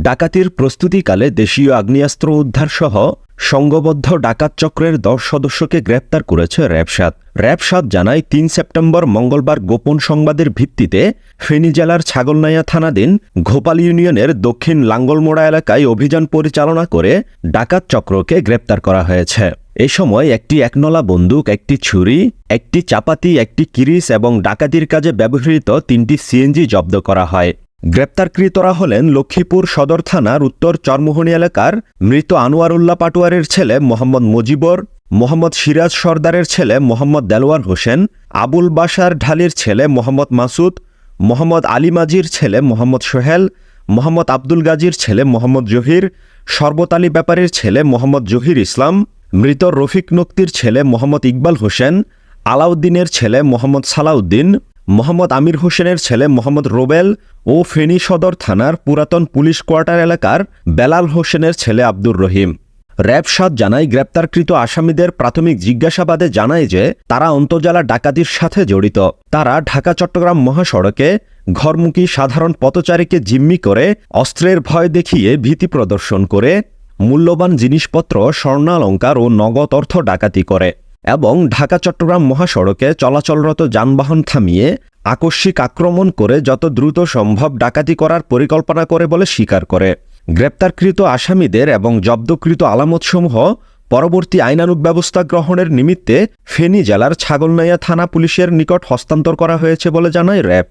ডাকাতির প্রস্তুতিকালে দেশীয় আগ্নেয়াস্ত্র উদ্ধারসহ সংঘবদ্ধ ডাকাত চক্রের ১০ সদস্যকে গ্রেপ্তার করেছে র্যাব-৭ জানায় ৩ সেপ্টেম্বর মঙ্গলবার গোপন সংবাদের ভিত্তিতে ফেনী জেলার ছাগলনাইয়া থানাধীন ঘোপাল ইউনিয়নের দক্ষিণ লাঙ্গলমোড়া এলাকায় অভিযান পরিচালনা করে ডাকাত চক্রকে গ্রেপ্তার করা হয়েছে। এ সময় একটি একনলা বন্দুক, একটি ছুরি, একটি চাপাতি, একটি কিরিচ এবং ডাকাতির কাজে ব্যবহৃত ৩টি সিএনজি জব্দ করা হয়। গ্রেপ্তারকৃতরা হলেন লক্ষ্মীপুর সদর থানার উত্তর চরমোহনী এলাকার মৃত আনোয়ারুল্লাহ পাটোয়ারের ছেলে মোহাম্মদ মুজিবর, মোহাম্মদ সিরাজ সর্দারের ছেলে মোহাম্মদ দেলোয়ার হোসেন, আবুল বাশার ঢালির ছেলে মোহাম্মদ মাসুদ, মোহাম্মদ আলী মাজির ছেলে মোহাম্মদ সোহেল, মোহাম্মদ আব্দুল গাজীর ছেলে মোহাম্মদ জহির, শরবত আলী ব্যাপারীর ছেলে মোহাম্মদ জহির ইসলাম, মৃত রফিক নক্তির ছেলে মোহাম্মদ ইকবাল হোসেন, আলাউদ্দিনের ছেলে মোহাম্মদ সালাউদ্দিন, মোহাম্মদ আমির হোসেনের ছেলে মোহাম্মদ রোবেল ও ফেনী সদর থানার পুরাতন পুলিশ কোয়ার্টার এলাকার বেলাল হোসেনের ছেলে আব্দুর রহিম। র্যাব-৭ জানায় গ্রেপ্তারকৃত আসামিদের প্রাথমিক জিজ্ঞাসাবাদে জানায় যে তারা অন্তর্জেলা ডাকাতির সাথে জড়িত। তারা ঢাকা-চট্টগ্রাম মহাসড়কে ঘরমুখী সাধারণ পথচারীকে জিম্মি করে অস্ত্রের ভয় দেখিয়ে ভীতি প্রদর্শন করে মূল্যবান জিনিসপত্র, স্বর্ণালংকার ও নগদ অর্থ ডাকাতি করে এবং ঢাকা-চট্টগ্রাম মহাসড়কে চলাচলরত যানবাহন থামিয়ে আকস্মিক আক্রমণ করে যত দ্রুত সম্ভব ডাকাতি করার পরিকল্পনা করে বলে স্বীকার করে। গ্রেপ্তারকৃত আসামিদের এবং জব্দকৃত আলামতসমূহ পরবর্তী আইনানুগ ব্যবস্থা গ্রহণের নিমিত্তে ফেনী জেলার ছাগলনাইয়া থানা পুলিশের নিকট হস্তান্তর করা হয়েছে বলে জানায় র্যাব।